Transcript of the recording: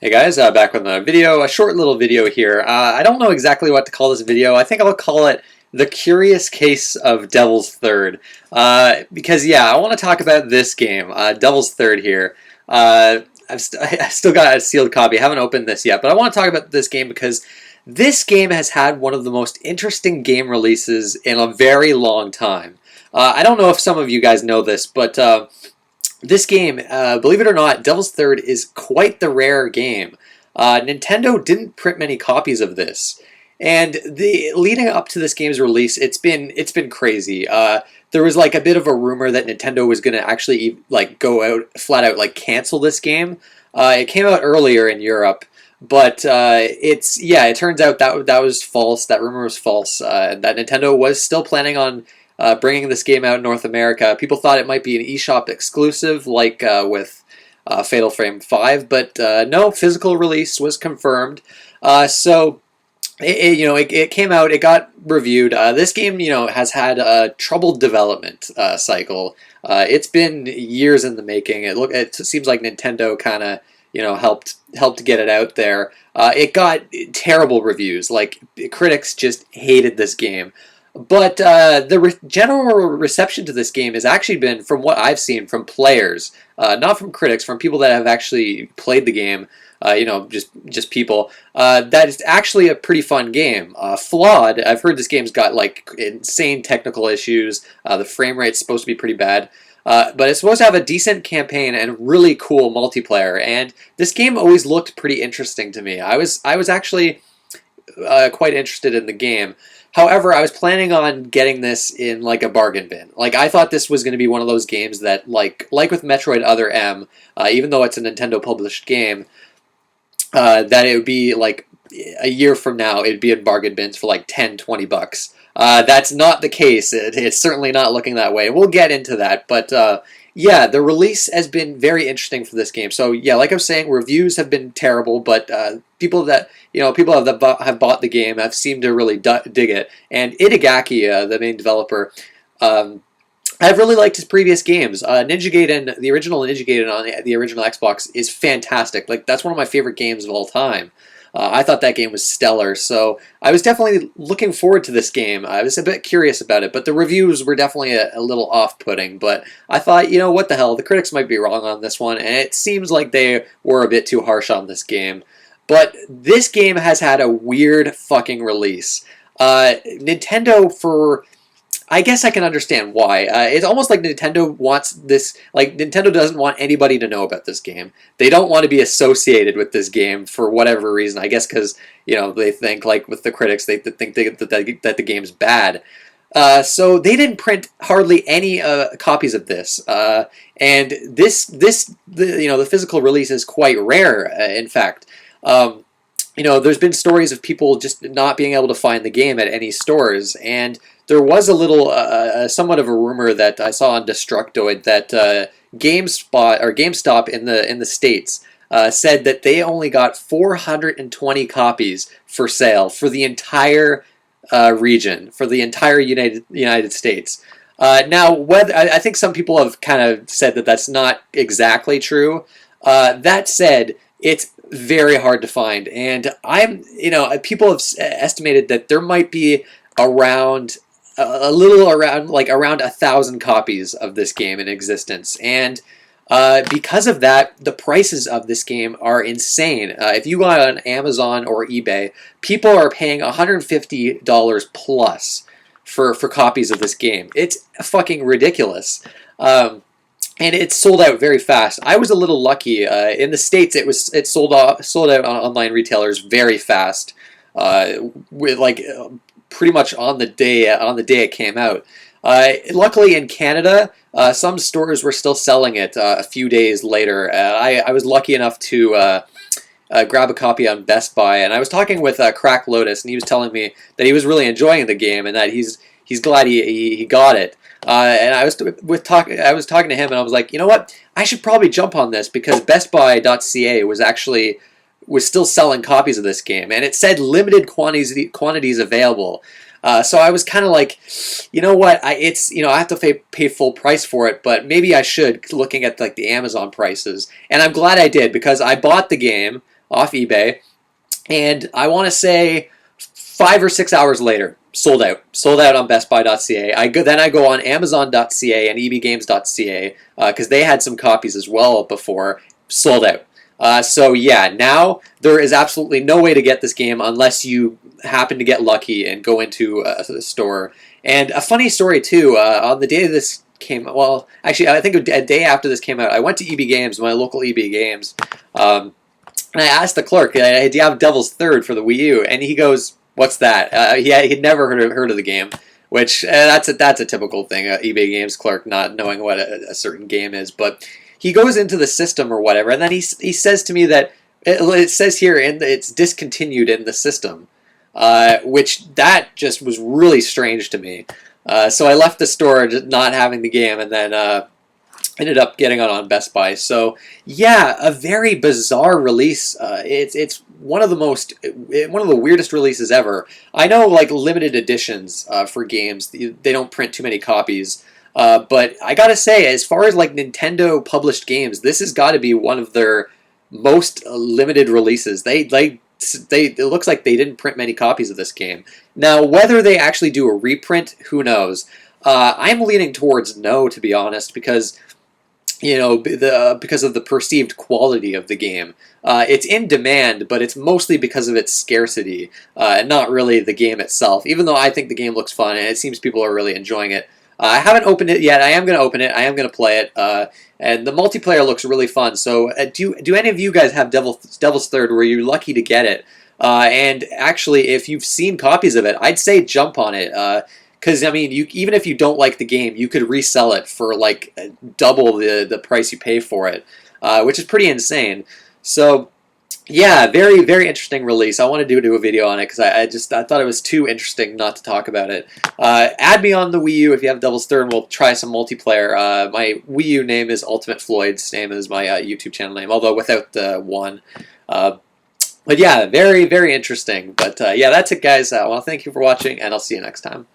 Hey guys, back with another video, a short little video here. I don't know exactly what to call this video. I think I'll call it The Curious Case of Devil's Third. Because yeah, I want to talk about this game, Devil's Third here. I've still got a sealed copy. I haven't opened this yet, but I want to talk about this game because this game has had one of the most interesting game releases in a very long time. I don't know if some of you guys know this, but this game, believe it or not, Devil's Third is quite the rare game. Nintendo didn't print many copies of this, and the leading up to this game's release, it's been crazy. There was like a bit of a rumor that Nintendo was going to actually like go out flat out like cancel this game. It came out earlier in Europe, but it turns out that was false. That rumor was false. That Nintendo was still planning on bringing this game out in North America. People thought it might be an eShop exclusive, like with Fatal Frame 5, but no, physical release was confirmed. So it came out, it got reviewed. This game, has had a troubled development cycle. It's been years in the making. It seems like Nintendo kind of helped get it out there. It got terrible reviews. Like critics just hated this game. But the general reception to this game has actually been, from what I've seen, from players, not from critics, from people that have actually played the game. Just people. That is actually a pretty fun game. Flawed. I've heard this game's got like insane technical issues. The frame rate's supposed to be pretty bad. But it's supposed to have a decent campaign and really cool multiplayer. And this game always looked pretty interesting to me. I was actually quite interested in the game. However, I was planning on getting this in like a bargain bin. Like I thought this was going to be one of those games that, like with Metroid Other M, even though it's a Nintendo published game, that it would be like a year from now, it'd be in bargain bins for like 10, 20 bucks. That's not the case. It's certainly not looking that way. We'll get into that, but yeah, the release has been very interesting for this game. So yeah, like I was saying, reviews have been terrible, but people that have bought the game have seemed to really dig it. And Itagaki, the main developer, I've really liked his previous games. Ninja Gaiden, the original Ninja Gaiden on the original Xbox, is fantastic. Like that's one of my favorite games of all time. I thought that game was stellar, so I was definitely looking forward to this game. I was a bit curious about it, but the reviews were definitely a little off-putting. But I thought, what the hell, the critics might be wrong on this one, and it seems like they were a bit too harsh on this game. But this game has had a weird fucking release. Nintendo, for I guess I can understand why. It's almost like Nintendo wants this, like Nintendo doesn't want anybody to know about this game. They don't want to be associated with this game for whatever reason. I guess because, they think, like with the critics, they think that the game's bad. So they didn't print hardly any copies of this. And the physical release is quite rare, in fact. There's been stories of people just not being able to find the game at any stores, and there was a little, somewhat of a rumor that I saw on Destructoid that GameStop in the States said that they only got 420 copies for sale for the entire region, for the entire United States. Now, I think some people have kind of said that that's not exactly true. That said, it's very hard to find, and people have estimated that there might be around 1,000 copies of this game in existence, and because of that, the prices of this game are insane. If you go on Amazon or eBay, people are paying $150 plus for copies of this game. It's fucking ridiculous. And it's sold out very fast. I was a little lucky. In the States, it sold out on online retailers very fast, pretty much on the day it came out. Luckily, in Canada, some stores were still selling it a few days later. I was lucky enough to grab a copy on Best Buy, and I was talking with Crack Lotus, and he was telling me that he was really enjoying the game and that he's glad he got it. And I was talking to him, and I was like, you know what? I should probably jump on this because BestBuy.ca was still selling copies of this game, and it said limited quantities available. So I was kind of like, you know what? I have to pay full price for it, but maybe I should, looking at like the Amazon prices. And I'm glad I did because I bought the game. off eBay, and I want to say 5 or 6 hours later, sold out. Sold out on BestBuy.ca. Then I go on Amazon.ca and EBGames.ca because they had some copies as well before. Sold out. So yeah, now there is absolutely no way to get this game unless you happen to get lucky and go into a store. And a funny story too. On the day this came, well, actually, I think a day after this came out, I went to EB Games, my local EB Games, and I asked the clerk, "Do you have Devil's Third for the Wii U?" And he goes, "What's that?" He'd never heard of the game, which that's a typical thing. eBay Games clerk not knowing what a certain game is, but he goes into the system or whatever, and then he says to me that it says here it's discontinued in the system, which that just was really strange to me. So I left the store just not having the game, and then ended up getting it on Best Buy. So yeah, a very bizarre release. It's one of the weirdest releases ever. I know like limited editions for games, they don't print too many copies. But I gotta say, as far as like Nintendo published games, this has got to be one of their most limited releases. It looks like they didn't print many copies of this game. Now, whether they actually do a reprint, who knows? I'm leaning towards no, to be honest, because because of the perceived quality of the game. It's in demand, but it's mostly because of its scarcity, and not really the game itself. Even though I think the game looks fun and it seems people are really enjoying it. I haven't opened it yet. I am going to open it. I am going to play it. And the multiplayer looks really fun. So do any of you guys have Devil's Third? Were you lucky to get it? And actually, if you've seen copies of it, I'd say jump on it. Because, I mean, even if you don't like the game, you could resell it for like double the price you pay for it, which is pretty insane. So yeah, very, very interesting release. I want to do a video on it because I thought it was too interesting not to talk about it. Add me on the Wii U if you have Devil's Third, and we'll try some multiplayer. My Wii U name is Ultimate Floyd, same as my YouTube channel name, although without the one. But yeah, very, very interesting. But yeah, that's it, guys. I want to thank you for watching, and I'll see you next time.